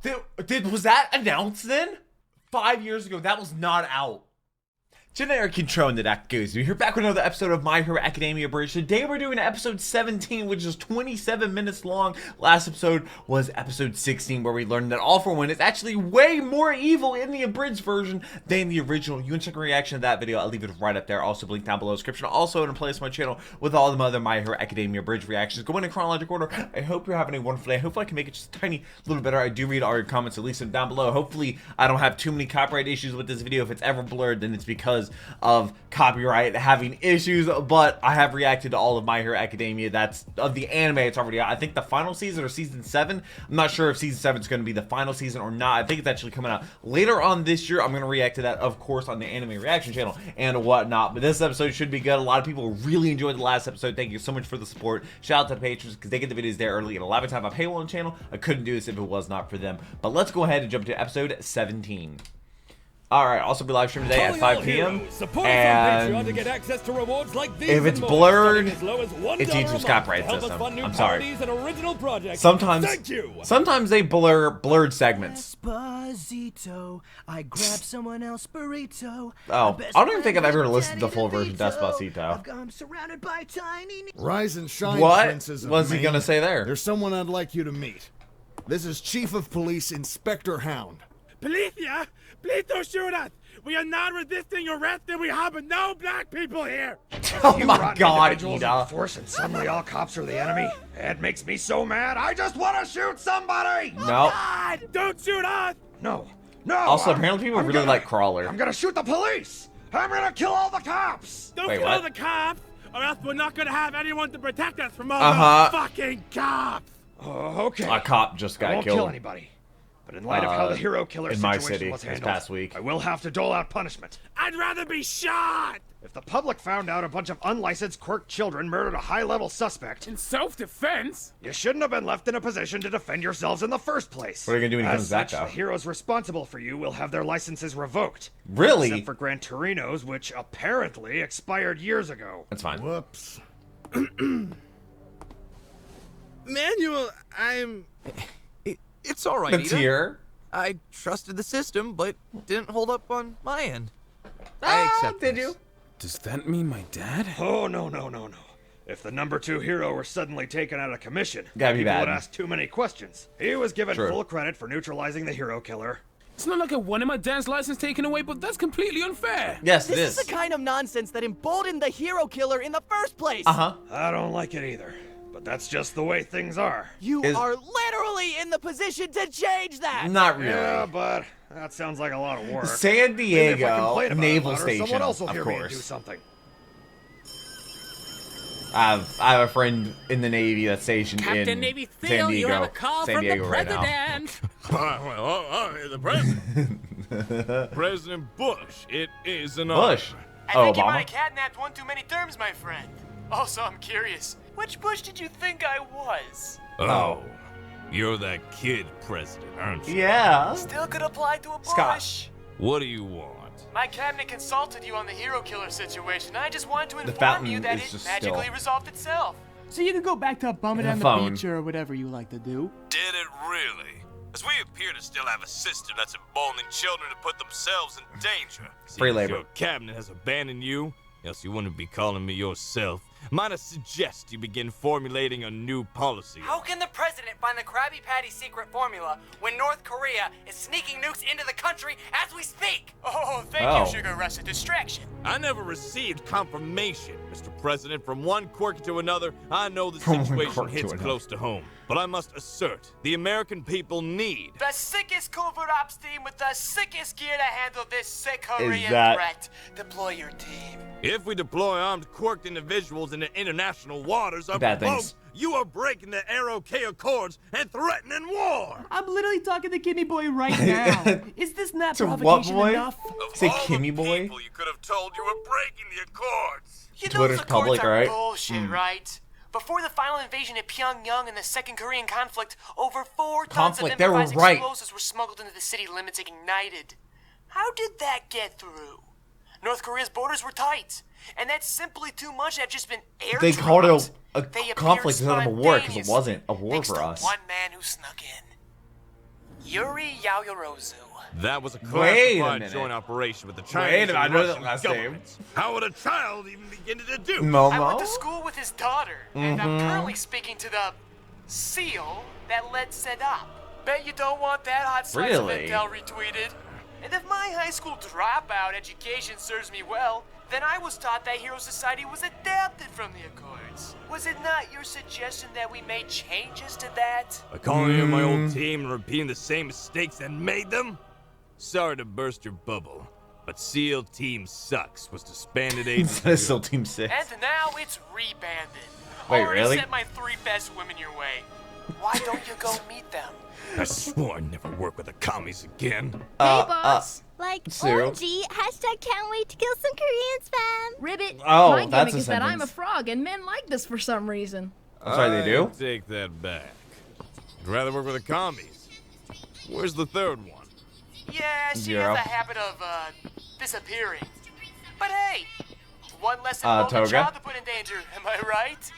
Was that announced then? 5 years ago, that was not out. Generic intro and the Duck Goes. We're here back with another episode of My Hero Academia Abridged. Today we're doing episode 17, which is 27 minutes long. Last episode was episode 16, where we learned that All For One is actually way more evil in the abridged version than the original. You can check a reaction to that video. I'll leave it right up there. Also, link down below in the description. Also, in a playlist on my channel with all the other My Hero Academia Abridged reactions. Go in chronological order. I hope you're having a wonderful day. Hopefully I can make it just a tiny little better. I do read all your comments, at least down below. Hopefully I don't have too many copyright issues with this video. If it's ever blurred, then it's because of copyright having issues, but I have reacted to all of My Hero Academia. That's of the anime. It's already out. I think the final season or season 7. I'm not sure if season 7 is going to be the final season or not. I think it's actually coming out later on this year. I'm going to react to that, of course, on the anime reaction channel and whatnot. But this episode should be good. A lot of people really enjoyed the last episode. Thank you so much for the support. Shout out to the patrons because they get the videos there early and a lot of time on paywall on the channel. I couldn't do this if it was not for them. But let's go ahead and jump to episode 17. Alright, also be live streaming today at 5 p.m. And to get access to rewards like these if it's blurred, it's YouTube's copyright system. I'm sorry. Sometimes they blur blurred segments. Despacito, I grab someone else burrito. Oh, I don't even think I've ever listened to the full version of Despacito. I'm surrounded by tiny... Rise and shine, What princes of was he Maine. gonna say there? There's someone I'd like you to meet. This is Chief of Police Inspector Hound. Policia, please don't shoot us. We are not resisting arrest and we have no black people here. Oh my God, Ida. Force and suddenly all cops are the enemy. It makes me so mad. I just want to shoot somebody. No. God, don't shoot us. No. Also, apparently people really like Crawler. I'm gonna shoot the police. I'm gonna kill all the cops. Don't Wait, kill what? the cops, or else we're not gonna have anyone to protect us from all the fucking cops. Okay. A cop just I got won't killed. kill anybody. But in light of how the hero killer in my situation city was this handled, past week. I will have to dole out punishment. I'd rather be shot. If the public found out a bunch of unlicensed quirk children murdered a high-level suspect, In self-defense? you shouldn't have been left in a position to defend yourselves in the first place. What are you gonna do when he As comes back, such, though? the heroes responsible for you will have their licenses revoked. Really? Except for Gran Torino's, which apparently expired years ago. That's fine. Whoops. Manuel, It's all right, That's Ida. here. I trusted the system, but didn't hold up on my end. I accept did this. you? Does that mean my dad? Oh, no. If the number 2 hero were suddenly taken out of commission, Gotta be people bad. would ask too many questions. He was given True. full credit for neutralizing the hero killer. It's not like I wanted my dad's license taken away, but that's completely unfair. Yes, it This is. is the kind of nonsense that emboldened the hero killer in the first place. Uh-huh. I don't like it either, but that's just the way things are. You Is- are literally in the position to change that. Not really. Yeah, but that sounds like a lot of work. San Maybe if I Diego complain about Naval it louder, Station, someone else will of hear me and do course. something. I have a friend in the Navy that's stationed Captain in Navy San Theo, Diego, you have a call San from Diego the right now. president. The president. President Bush. It is an Bush. I Oh, think you Obama. might have catnapped one too many terms, my friend. Also, I'm curious, which Bush did you think I was? Oh, you're that kid president, aren't you? Yeah. Still could apply to a Bush. Scott. What do you want? My cabinet consulted you on the hero killer situation. I just wanted to inform fountain you that is it just magically still. resolved itself. So you can go back to bumming And on a the phone. beach or whatever you like to do. Did it really? As we appear to still have a system that's emboldening children to put themselves in danger. Free Seems labor. Your cabinet has abandoned you, else you wouldn't be calling me yourself. Might I suggest you begin formulating a new policy? How can the president find the Krabby Patty secret formula when North Korea is sneaking nukes into the country as we speak? Oh, thank Oh. you, Sugar Rush. A distraction. I never received confirmation, Mr. President. From one quirk to another, I know the From one situation quirk to hits another. close to home. But I must assert, the American people need... The sickest covert ops team with the sickest gear to handle this sick Korean that- threat. Deploy your team. If we deploy armed quirked individuals into international waters, I Bad propose things. you are breaking the Aero-K Accords and threatening war! I'm literally talking to Kimmy Boy right now. Is this not To what provocation boy? enough? Of Say all Kimmy the boy? people you could have told you were breaking the Accords! You know Twitter's those accords public, are right? bullshit, right? Before the final invasion of Pyongyang and the Second Korean conflict, over 4 tons Conflict, of they were improvised right. explosives were smuggled into the city limits ignited. How did that get through? North Korea's borders were tight, and that's simply too much to have just been air They called it They a conflict instead of a war because it spontaneously, wasn't a war thanks for to us. one man who snuck in. Yuri Yaoyorozu. That was a Wait a classified minute. joint operation with the Wait Chinese a minute, I and know that Russian last name. governments. How would a child even begin to deduce? Momo? I went to school with his daughter, and I'm currently speaking to the seal that led said op. Bet you don't want that hot slice of Really? intel retweeted. And if my high school dropout education serves me well, then I was taught that Hero Society was adapted from the Accords. Was it not your suggestion that we made changes to that? By calling in my old team and repeating the same mistakes that made them? Sorry to burst your bubble, but SEAL Team Sucks was disbanded ages Instead of still Team 6. And now it's rebanded. Wait, Already really? sent my 3 best women your way. Why don't you go meet them? I swore I'd never work with the commies again. Hey, boss. Like, Sue. OMG, hashtag can't wait to kill some Koreans, fam. Ribbit. Oh, My that's gimmick a is that I'm a sentence. frog, and men like this for some reason. I'm sorry, they do? I take that back. I'd rather work with the commies. Where's the third one? Yeah, she Zero. has a habit of, disappearing. But hey, one less Toga? vulnerable child to put in danger, am I right?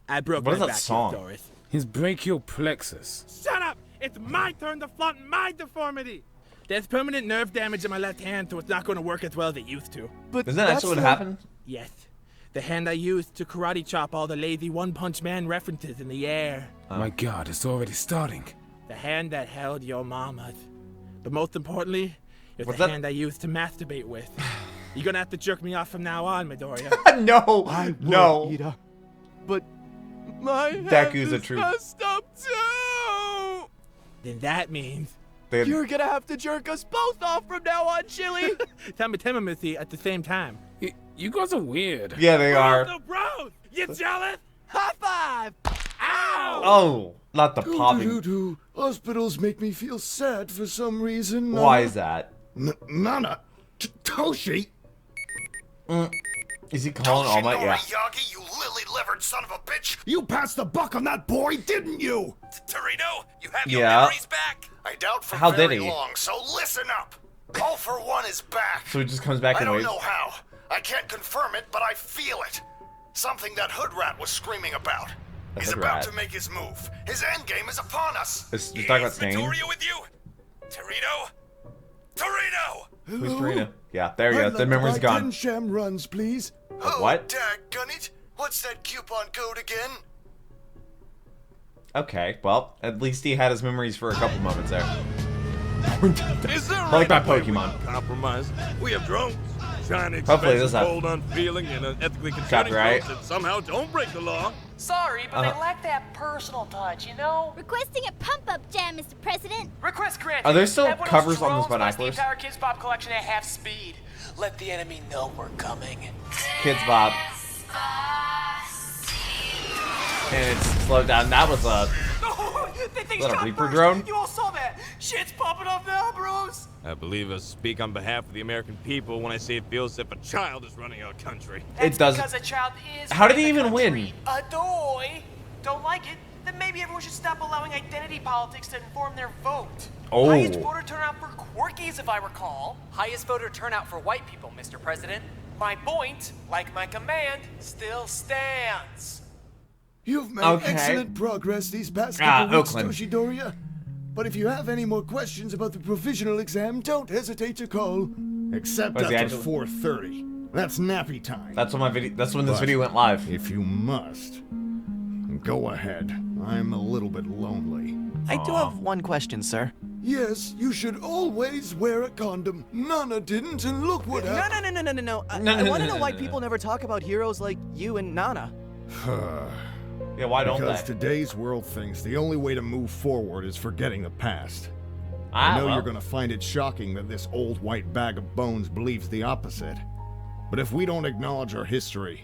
I broke What is my that back, song? Doris. His brachial plexus. Shut up! It's my turn to flaunt my deformity! There's permanent nerve damage in my left hand, so it's not going to work as well as it used to. Isn't that actually what happened? Yes. The hand I used to karate chop all the lazy one-punch man references in the air. My God, it's already starting. The hand that held your mama's. But most importantly, it's What's the that? hand I used to masturbate with. You're gonna have to jerk me off from now on, Midoriya. No! No! Ida. But my That hand is the is truth. messed up too. Then that means They- You're gonna have to jerk us both off from now on, Chili. Timothy at the same time. You guys are weird. Yeah, they are. So bros, you jealous? High five. Ow! Oh, not the popping. Doo-doo-doo. Hospitals make me feel sad for some reason. Why is that? Nana. Toshi. Is he calling All Might? Yeah. Yagi, you lily-livered son of a bitch! You passed the buck on that boy, didn't you? Torino, you have your your Yeah. memories back? I doubt for How did very he? long, so listen up. All for One is back. So he just comes back I and don't waves. know how. I can't confirm it, but I feel it. Something that Hoodrat was screaming about. The He's Hood about Rat. to make his move. His endgame is upon us. You're talking about Is Stain? Midoriya with you? Torino? Torino! Who's Torino? Yeah, there you I'd go. like The to memory's buy gone. 10 sham runs, please. What? Daggunnit. What's that coupon code again? Okay, well, at least he had his memories for a couple moments there. Is there Like my any way we Pokemon. can compromise? We have drones. China Hopefully expensive, this happens. cold, unfeeling, and unethically concerning Copyright. drones that somehow don't break the law. Sorry, but they lack that personal touch, you know? Requesting a pump-up jam, Mr. President. Request granted. Are there still Have one of those covers on this drones blast the binoculars? entire Kids Pop collection at half speed. Let the enemy know we're coming. Kids Bob. And it's slowed down. That was a. That thing's Is that a got Reaper burst. drone? You all saw that. Shit's popping up now, bros. I believe I speak on behalf of the American people when I say it feels as if a child is running our country. It does. Because a child is. How did he running even the win? country. Adoy. Don't like it? Then maybe everyone should stop allowing identity politics to inform their vote. Oh. Highest voter turnout for quirkies, if I recall. Highest voter turnout for white people, Mr. President. My point, like my command, still stands. You've made Okay. excellent progress these past couple weeks, Oakland. Toshidoriya. But if you have any more questions about the provisional exam, don't hesitate to call. Except What's the after actual- 4:30. That's nappy time. That's when my video. That's when this But video went live. If you must, go ahead. I'm a little bit lonely. I do have one question, sir. Yes, you should always wear a condom. Nana didn't, and look what happened. No. I No, want to know no, why no. people never talk about heroes like you and Nana. Yeah, why don't Because they? today's world thinks the only way to move forward is forgetting the past. Ah, I know well. you're gonna find it shocking that this old white bag of bones believes the opposite. But if we don't acknowledge our history,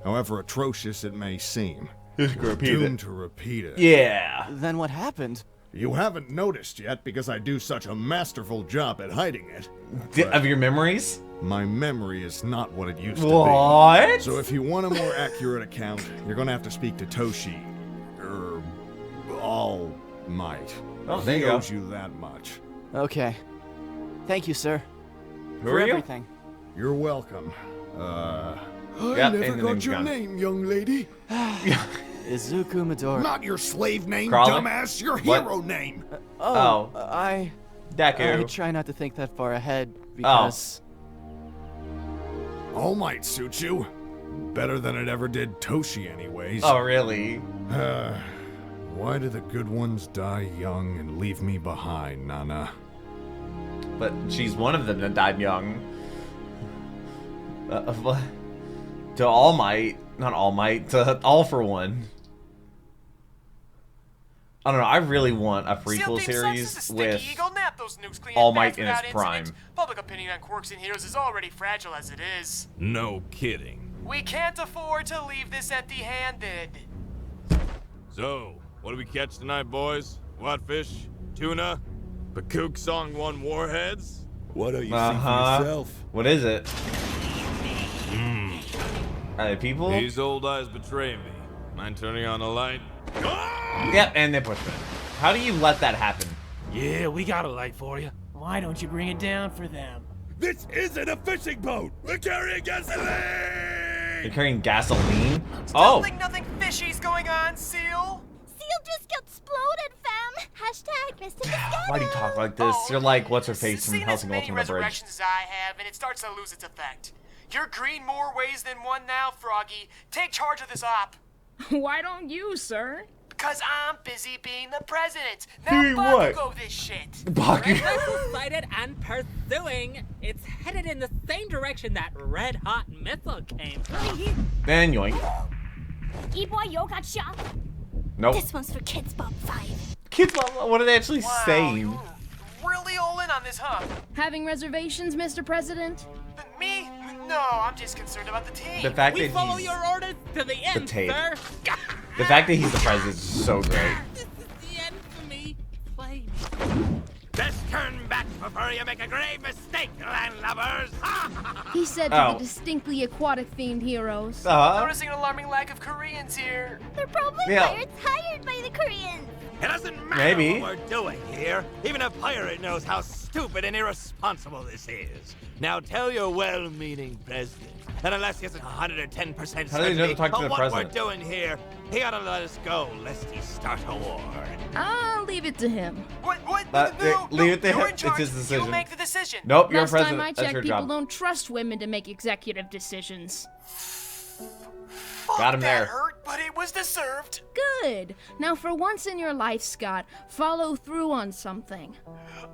however atrocious it may seem, Just we're repeat it. doomed to repeat it. Yeah. Then what happened? You haven't noticed yet because I do such a masterful job at hiding it. Of your memories? My memory is not what it used to What? be. So if you want a more accurate account, you're gonna have to speak to Toshi. All Might. Oh, there He you go. owes you that much. Okay. Thank you, sir. Who for are you? everything. You're welcome. I Yep, never and the got name's your gone. name, young lady. Izuku Midori. Not your slave name, Crawler? dumbass. Your What? hero name. I Deku. try not to think that far ahead because All Might suit you. Better than it ever did Toshi anyways. Oh, really? Why do the good ones die young and leave me behind, Nana? But she's one of them that died young. To All Might. Not All Might. To All for One. I don't know. I really want a prequel series with All Might in its prime. Public opinion on quirks and heroes is already fragile as it is. No kidding. We can't afford to leave this empty-handed. So, what do we catch tonight, boys? Whitefish? Tuna? Pakuk Song 1 warheads? What do you see for yourself? What is it? Are they people? These old eyes betray me. Mind turning on the light? Yep, and they pushed it. How do you let that happen? Yeah, we got a light for you. Why don't you bring it down for them? This isn't a fishing boat. We're carrying gasoline. You're carrying gasoline? Don't think nothing fishy's going on, Seal. Seal just exploded, fam. Hashtag Mr. Why do you talk like this? You're like, what's her face from Seen as Helsing many Ultimate Bridge. resurrections as I have, and it starts to lose its effect. You're green more ways than one now, Froggy. Take charge of this op. Why don't you, sir? Because I'm busy being the president. Now Doing what? Bakugo this shit. Bakugo. Sighted and pursuing. It's headed in the same direction that red-hot missile came from. Then yoink. E-boy, yo got shot. Nope. This one's for Kids Bob 5. Kids, what are they actually saying? Really all in on this, huh? Having reservations, Mr. President? Me? No, I'm just concerned about the team. The fact We that follow he's your orders to the end, tape. sir. The fact that he's the president is so great. This is the end for me. Play Best turn back before you make a grave mistake, landlubbers. He said to the distinctly aquatic-themed heroes. Noticing an alarming lack of Koreans here. They're probably pirates hired by the Koreans. It doesn't matter Maybe. what we're doing here. Even a pirate knows how stupid and irresponsible this is. Now tell your well-meaning president that unless he has 110% How do they know to certainty talk to of the what president? we're doing here, he ought to let us go lest he start a war. I'll leave it to him. What? Leave it to him. You're in It's charge. his decision. You make the decision. Nope, you're Last president. time I That's checked, your people job. don't trust women to make executive decisions. Got him there. That hurt, but it was deserved. Good. Now, for once in your life, Scott, follow through on something.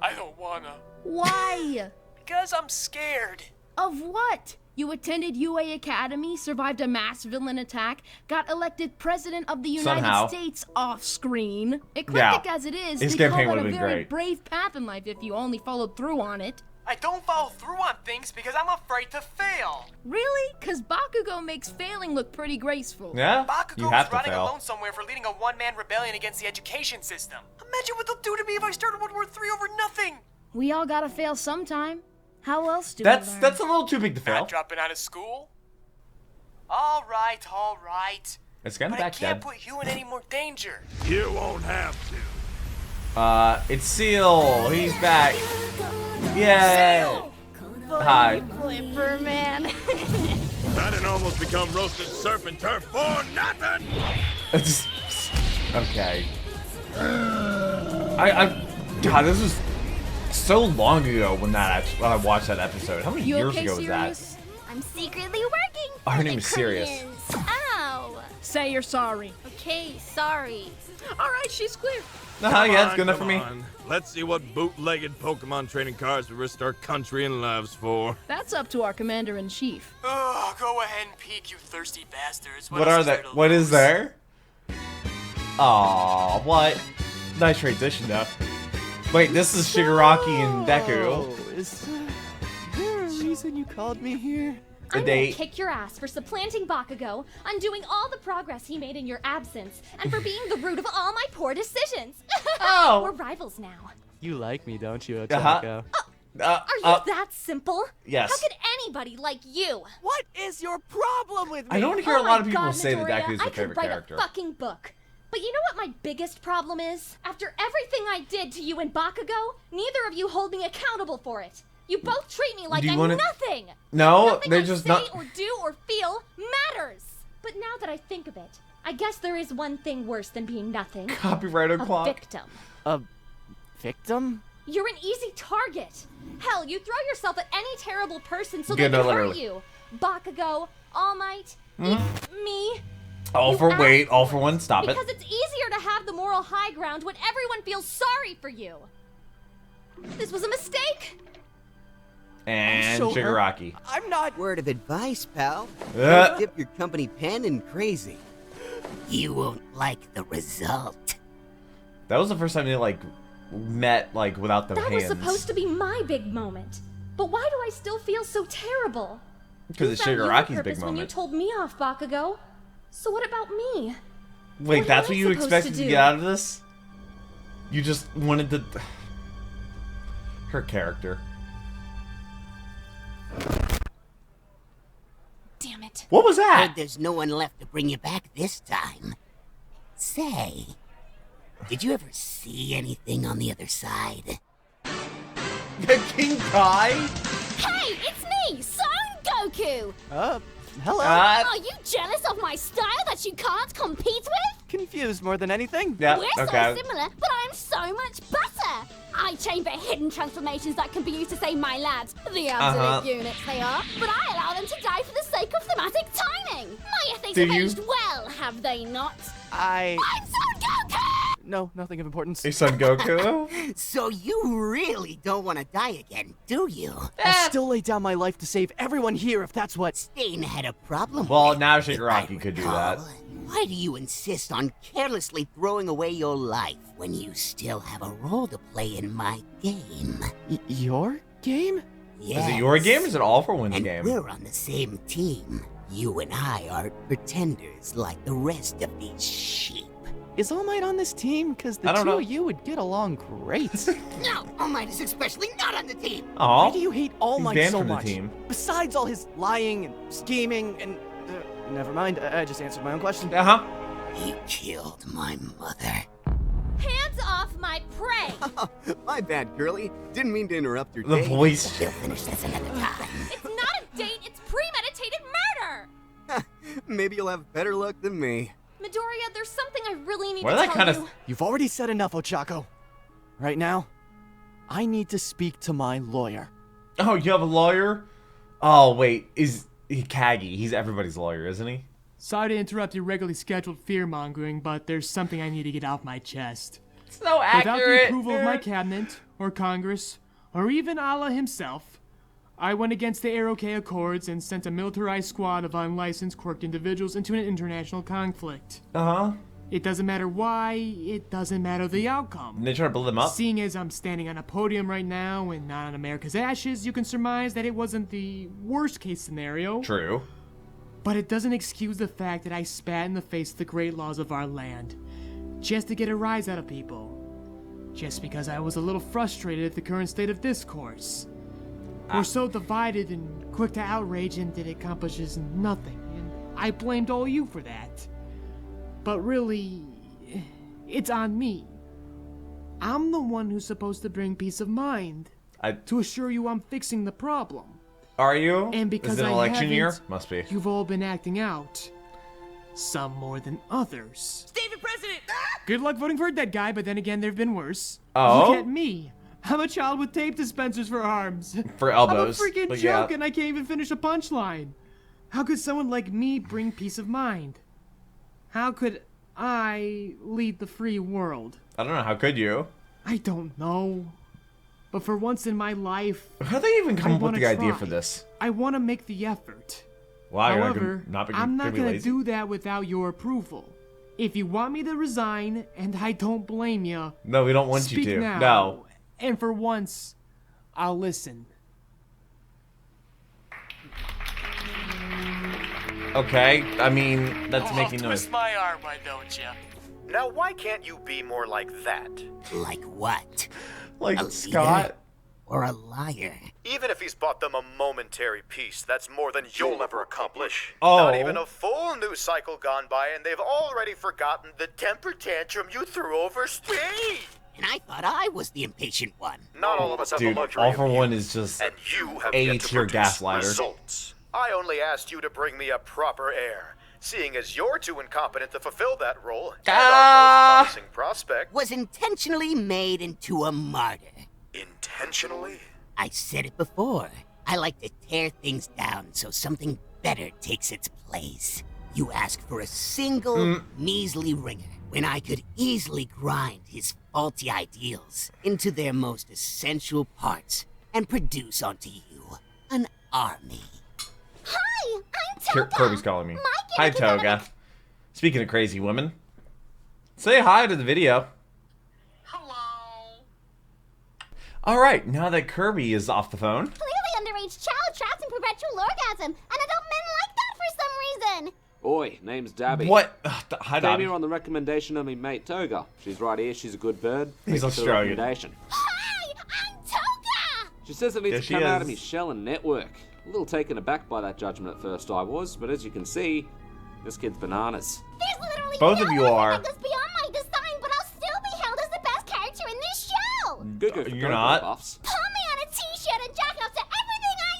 I don't wanna. Why? Because I'm scared. Of what? You attended UA Academy, survived a mass villain attack, got elected president of the United Somehow. States off-screen. Eclectic as it is, His they call campaign it a would've been very great. brave path in life if you only followed through on it. I don't follow through on things because I'm afraid to fail. Really? Because Bakugo makes failing look pretty graceful. Yeah? Bakugo's You have to running fail. alone somewhere for leading a one-man rebellion against the education system. Imagine what they'll do to me if I started World War III over nothing. We all gotta fail sometime. How else do we That's learn? a little too big to fail. Not dropping out of school? All right. It's kind of But I back can't dead. put you in any more danger. You won't have to. It's Seal. He's back. Yay. Hi. Flipper, man. I didn't almost become roasted surf and turf for nothing. Okay. God, this was so long ago when I watched that episode. How many You years okay, ago was Sirius? that? I'm secretly working Oh, her for name the is Sirius. Koreans. Ow. Say you're sorry. Okay, sorry. All right, she's clear. Yeah, it's good enough for me. Let's see what bootlegged Pokemon training cards we risked our country and lives for. That's up to our commander-in-chief. Oh, go ahead and peek, you thirsty bastards. What are they? What is there? Aw, what? Nice transition though. Wait, this is Shigaraki and Deku. Is there a reason you called me here? A I'm date. gonna kick your ass for supplanting Bakugo, undoing all the progress he made in your absence, and for being the root of all my poor decisions. Oh. We're rivals now. You like me, don't you, Uh-huh. Otako? Are you that simple? Yes. How could anybody like you? What is your problem with me? I don't hear Oh a lot my of people God, say that Midoriya, Deku is I their could favorite write character. a fucking book. But you know what my biggest problem is? After everything I did to you and Bakugo, neither of you hold me accountable for it. You both treat me like Do you I'm wanna- nothing. No, Nothing they're I just say not. or do or feel matters. But now that I think of it, I guess there is one thing worse than being nothing. Copyrighter clock. A victim. A victim? You're an easy target. Hell, you throw yourself at any terrible person so Yeah, they no, can hurt literally. you. Bakugo, All Might, me. All You for asked wait, all for for one, stop it. Because it's easier to have the moral high ground when everyone feels sorry for you. This was a mistake. And So hurt. Shigaraki. I'm not. Word of advice, pal. Uh. Don't dip your company pen in crazy. You won't like the result. That was the first time they like met like without the That hands. was supposed to be my big moment. But why do I still feel so terrible? Because You it's found your Shigaraki's purpose big when you moment. told me off, Bakugo. So what about me? Wait, What that's am what I you supposed expected to to do? get out of this? You just wanted to. Her character. Damn it. What was that? Heard there's no one left to bring you back this time. Say, did you ever see anything on the other side? King Kai? Hey, it's me, Son Goku! Hello? Are you jealous of my style that you can't compete with? Confused more than anything. Yeah, We're okay. so similar, but I'm so much better! I chamber hidden transformations that can be used to save my lads, the absolute units they are, but I allow them to die for the sake of thematic timing! My ethics Do have you? aged well, have they not? I'm Son Goku! No, nothing of importance. Hey, Son Goku? So you really don't want to die again, do you? I'll still lay down my life to save everyone here if that's what... Stain had a problem Well, with, now if I Shigaraki could do that. recall. Why do you insist on carelessly throwing away your life when you still have a role to play in my game? Your game? Yes. Is it your game or is it All for One's And game? we're on the same team. You and I aren't pretenders like the rest of these sheep. Is All Might on this team? Because the I don't two know. of you would get along great. No, All Might is especially not on the team. Aw. Why do you hate All He's Might banned so from the much? team. Besides all his lying and scheming and... never mind, I just answered my own question. Uh-huh. He killed my mother. Hands off my prey! My bad, girlie. Didn't mean to interrupt your The date. voice. We'll finish this another time. It's not a date, it's premeditated murder! Maybe you'll have better luck than me. Midoriya, there's something I really need Why to that tell kind you. of... You've already said enough, Ochako. Right now, I need to speak to my lawyer. Oh, you have a lawyer? Oh, wait. Is he Kagi? He's everybody's lawyer, isn't he? Sorry to interrupt your regularly scheduled fear-mongering, but there's something I need to get off my chest. It's so Without the accurate. approval of my cabinet, or Congress, or even Allah himself, I went against the Aerokay Accords and sent a militarized squad of unlicensed, quirked individuals into an international conflict. Uh-huh. It doesn't matter why, it doesn't matter the outcome. And they try to build him up? Seeing as I'm standing on a podium right now and not on America's ashes, you can surmise that it wasn't the worst case scenario. True. But it doesn't excuse the fact that I spat in the face of the great laws of our land, just to get a rise out of people. Just because I was a little frustrated at the current state of discourse. We're so divided and quick to outrage, and it accomplishes nothing, and I blamed all you for that. But really, it's on me. I'm the one who's supposed to bring peace of mind. To assure you I'm fixing the problem. Are you? And because Is it an I election year? haven't, Must be. You've all been acting out. Some more than others. David President! Good luck voting for a dead guy, but then again, there've been worse. Oh? Look at me. I'm a child with tape dispensers for arms. For elbows, I'm a freaking but joke, yeah. and I can't even finish a punchline. How could someone like me bring peace of mind? How could I lead the free world? I don't know. How could you? I don't know. But for once in my life, How did they even come I up with wanna the idea try. for this? I want to make the effort. Wow, you're However, not I'm not be gonna lazy? do that without your approval. If you want me to resign, and I don't blame you, No, we don't want speak you to. now. No. And for once, I'll listen. Okay. I mean, that's making noise. Twist my arm, why don't you? Now, why can't you be more like that? Like what? Like A Scott? leader or a liar? Even if he's bought them a momentary peace, that's more than you'll ever accomplish. Oh. Not even a full news cycle gone by, and they've already forgotten the temper tantrum you threw over Speed. And I thought I was the impatient one. Not all of us have Dude, the luxury All of for you. One is just And you have A yet to tier produce gaslighter. results. I only asked you to bring me a proper heir, seeing as you're too incompetent to fulfill that role, and our most promising prospect was intentionally made into a martyr. Intentionally? I said it before. I like to tear things down so something better takes its place. You ask for a single measly ringer, when I could easily grind his faulty ideals into their most essential parts and produce onto you an army. Hi, I'm Toga. Kirby's calling me. Hi, Toga. Speaking of crazy women, say hi to the video. Hello. All right, now that Kirby is off the phone. Clearly underage child trapped in perpetual orgasm, and adult men like that for some reason. Oi, name's Dabby. What? Hi, Dabby. Came here on the recommendation of me mate Toga. She's right here. She's a good bird. He's Thanks for the Australian. recommendation. Hi, I'm Toga. She says it needs Yeah, to she come out is. of me shell and network. A little taken aback by that judgment at first I was, but as you can see, this kid's bananas. There's literally Both no of you are. that goes beyond my design, but I'll still be hailed as the best character in this show. Good You're not. Buffs. Put me on a t-shirt and jack off to everything I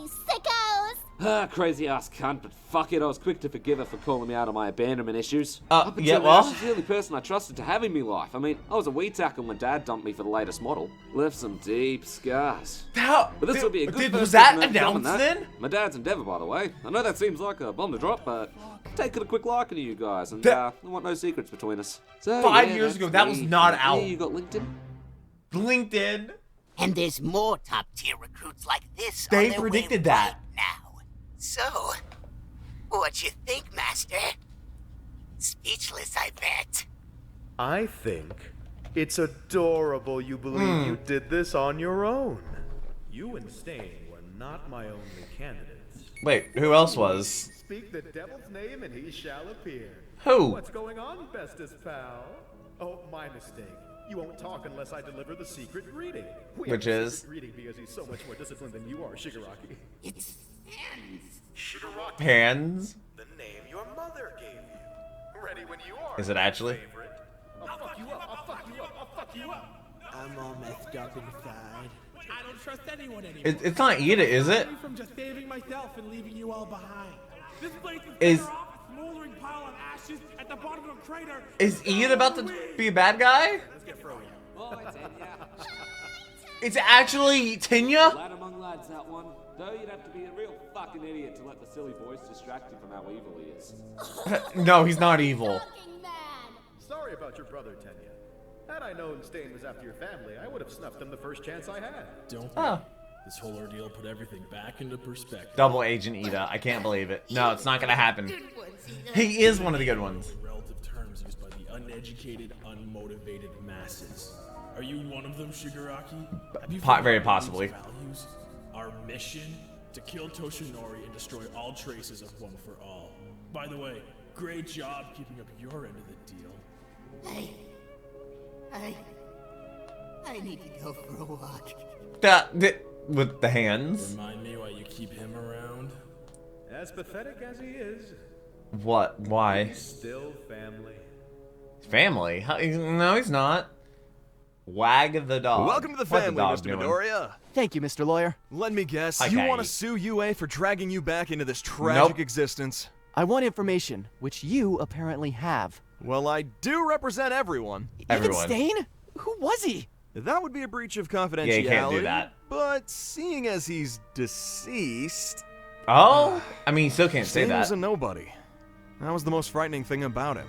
say, sickos. Ah, crazy ass cunt, but fuck it, I was quick to forgive her for calling me out on my abandonment issues. Yeah, Now, well. she's the only person I trusted to have in me life. I mean, I was a wee tackle when Dad dumped me for the latest model. Left some deep scars. But this will be a good was first that step in overcoming announced that. then? My dad's endeavour, by the way. I know that seems like a bomb to drop, but taking a quick liking to you guys, and I want no secrets between us. So, 5 yeah, years that's ago, that was me. not Yeah, out. you got LinkedIn? LinkedIn. And there's more top-tier recruits like this They on their predicted way that. right now. So, what you think, Master? Speechless, I bet. I think it's adorable you believe you did this on your own. You and Stain were not my only candidates. Wait, who else was? Speak the devil's name and he shall appear. Who? What's going on, bestest pal? Oh, my mistake. You won't talk unless I deliver the secret greeting. Which is? Secret greeting because he's so much more disciplined than you are, Shigaraki. It's Shigaraki. Hands? The name your mother gave you. Ready when you are. Is it actually? I'll fuck you up, I'll fuck you up, I'll fuck you up. I'm all messed up inside. I don't trust anyone anymore. It's not Ida, is it? From just saving myself and leaving you all behind. This place Is- better off a smoldering pile of ashes at the bottom of a crater. Is Ian about to be a bad guy? Let's get frozen. Oh, it's Enya. It's actually Tinya? Lad among lads, that one. Though you'd have to be a real fucking idiot to let the silly voice distract you from how evil he is. No, he's not evil. Sorry about your brother, Tenya. Had I known Stain was after your family, I would have snuffed him the first chance I had. Don't Oh. worry. This whole ordeal put everything back into perspective. Double Agent Ida. I can't believe it. No, it's not gonna happen. He is one of the good ones. Relative terms used by the uneducated, unmotivated masses. Are you one of them, Shigaraki? Have you Very forgotten possibly. these values? Our mission? To kill Toshinori and destroy all traces of One for All. By the way, great job keeping up your end of the deal. I need to go for a walk. With the hands? Remind me why you keep him around? As pathetic as he is, What? Why? he's still family. Family? No, he's not. Wag the dog. Welcome to the What's family, dog Mr. doing? Midoriya. Thank you, Mr. Lawyer. Let me guess, Okay. you want to sue UA for dragging you back into this tragic Nope. existence? I want information, which you apparently have. Well, I do represent everyone. Even Stain? Who was he? That would be a breach of confidentiality. Yeah, you can't do that. But seeing as he's deceased... Oh? I mean, you still can't say Stain that. was a nobody. That was the most frightening thing about him.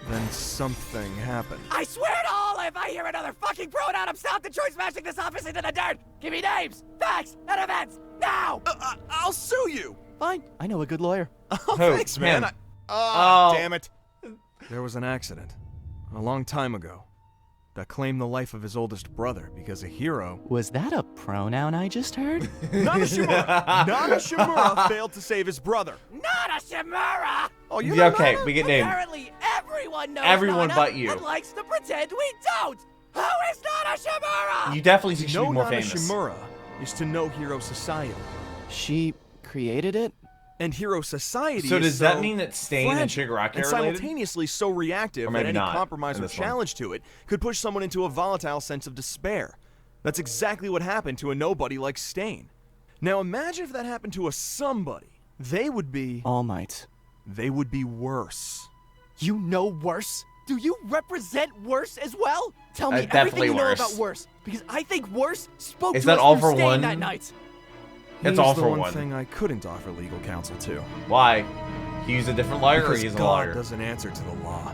Then something happened. I swear to all, if I hear another fucking pronoun, I'm South Detroit smashing this office into the dirt. Give me names, facts, and events, now! I'll sue you! Fine, I know a good lawyer. Oh, thanks, man. Him. Oh, damn it. There was an accident a long time ago that claimed the life of his oldest brother because a hero... Was that a pronoun I just heard? Nagashimura failed to save his brother. Not a Shimura! Oh, you're Yeah, not okay, Nana? we get named. Apparently everyone knows Everyone Nana but you. and likes to pretend we don't! Who is not a Shimura? You definitely should No be more Nana famous. Shimura is to know Hero Society. She created it? And Hero Society So is does that mean that Stain and fragile Shigaraki are and related? simultaneously so reactive Or that maybe any not compromise in or this one. challenge to it could push someone into a volatile sense of despair. That's exactly what happened to a nobody like Stain. Now imagine if that happened to a somebody. They would be... All Might. They would be worse. You know worse? Do you represent worse as well? Tell me Definitely everything you know worse. about worse, because I think worse spoke Is to that us all through for staying one? that night. It's all the for one one. thing I couldn't offer legal counsel to. Why? He's a different lawyer, or Because he's a God lawyer? doesn't answer to the law.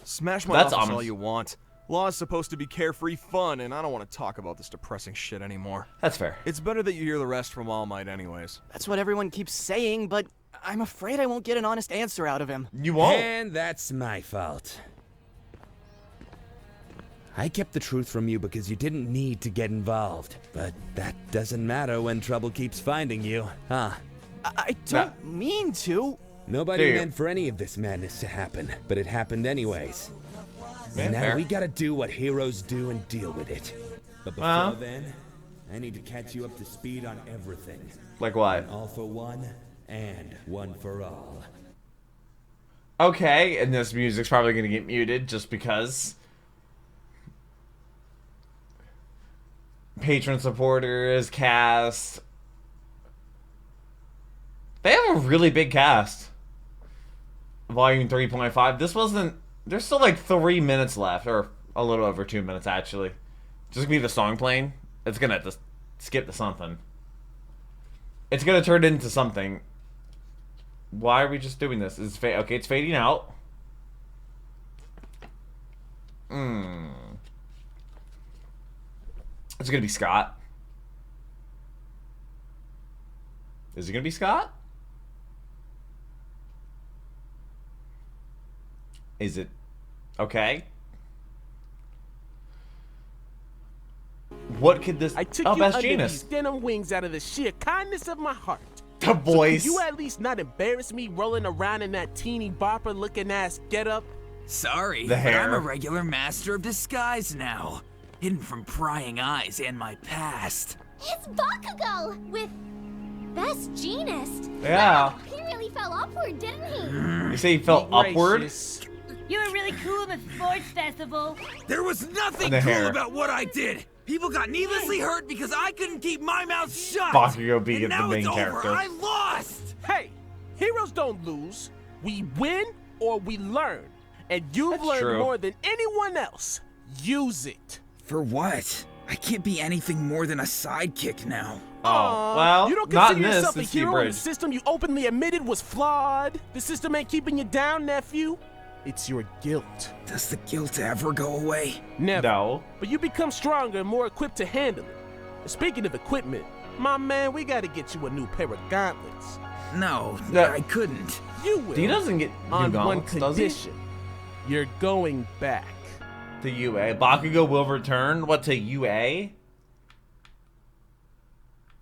Smash my That's office ominous. all you want. Law is supposed to be carefree fun, and I don't want to talk about this depressing shit anymore. That's fair. It's better that you hear the rest from All Might anyways. That's what everyone keeps saying, but I'm afraid I won't get an honest answer out of him. You won't. And that's my fault. I kept the truth from you because you didn't need to get involved. But that doesn't matter when trouble keeps finding you, huh? I don't mean to. Nobody meant for any of this madness to happen, but it happened anyways. And now fair. we gotta do what heroes do and deal with it. But before then, I need to catch you up to speed on everything. Like what? All for one, and one for all. Okay, and this music's probably gonna get muted just because. Patron supporters, cast. They have a really big cast. Volume 3.5. This wasn't. There's still like 3 minutes left, or a little over 2 minutes actually. Just gonna be the song playing. It's gonna just skip to something. It's gonna turn into something. Why are we just doing this? It's okay, it's fading out. It's gonna be Scott. Is it gonna be Scott? Is it okay? What could this? I took Oh, you Best under Genius. these denim wings out of the sheer kindness of my heart. The voice. So could you at least not embarrass me rolling around in that teeny bopper looking ass getup? Sorry, The but hair. I'm a regular master of disguise now, hidden from prying eyes and my past. It's Bakugo with Best Genist. Yeah. Wow, he really fell upward, didn't he? You say he fell upward? You were really cool at the sports festival. There was nothing The cool hair. about what I did. People got needlessly hurt because I couldn't keep my mouth shut. Bakugo being and the now main it's character. Over. I lost. Hey, heroes don't lose. We win or we learn. And you've learned true. more than anyone else. Use it. For what? I can't be anything more than a sidekick now. Oh, well, You don't not consider in this. yourself a This is the hero when the Abridged. system you openly admitted was flawed. The system ain't keeping you down, nephew. It's your guilt. Does the guilt ever go away? Never. No. But you become stronger and more equipped to handle it. Speaking of equipment, my man, we gotta get you a new pair of gauntlets. No, No. I couldn't. You will. He doesn't get new on gauntlets, one does he? condition. You're going back. To UA. Bakugo will return. What, to UA?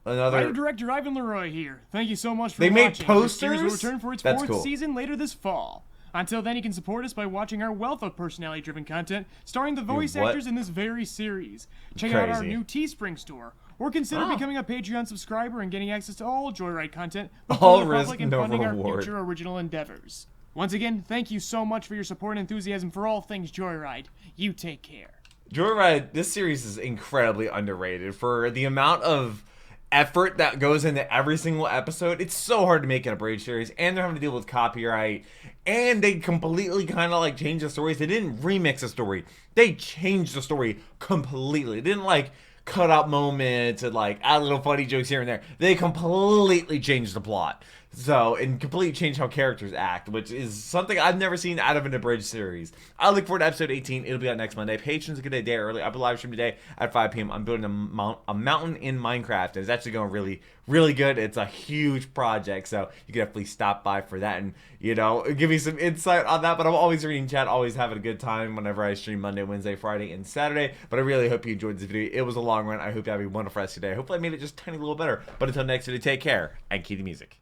Another. Writer director Ivan Leroy here. Thank you so much for They made watching. This series will posters? return for its That's fourth cool. season later this fall. Until then, you can support us by watching our wealth of personality-driven content starring the voice what? actors in this very series. Check out our Crazy. new Teespring store, or consider Ah. becoming a Patreon subscriber and getting access to all JoyRide content All before the risk, public and no funding our reward. future original endeavors. Once again, thank you so much for your support and enthusiasm for all things JoyRide. You take care. JoyRide, this series is incredibly underrated for the amount of effort that goes into every single episode. It's so hard to make an abridged series, and they're having to deal with copyright, and they completely kind of like change the stories. They didn't remix the story. They changed the story completely. They didn't like cut out moments and like add little funny jokes here and there. They completely changed the plot. So, and completely changed how characters act, which is something I've never seen out of an abridged series. I look forward to episode 18. It'll be out next Monday. Patrons get a day early. I'll be live streaming today at 5 p.m. I'm building a mountain in Minecraft. And it's actually going really, really good. It's a huge project, so you can definitely stop by for that and, you know, give me some insight on that. But I'm always reading chat, always having a good time whenever I stream Monday, Wednesday, Friday, and Saturday. But I really hope you enjoyed this video. It was a long run. I hope you have a wonderful rest of your day. Hopefully I made it just a tiny little better. But until next video, take care and keep the music.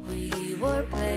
We were playing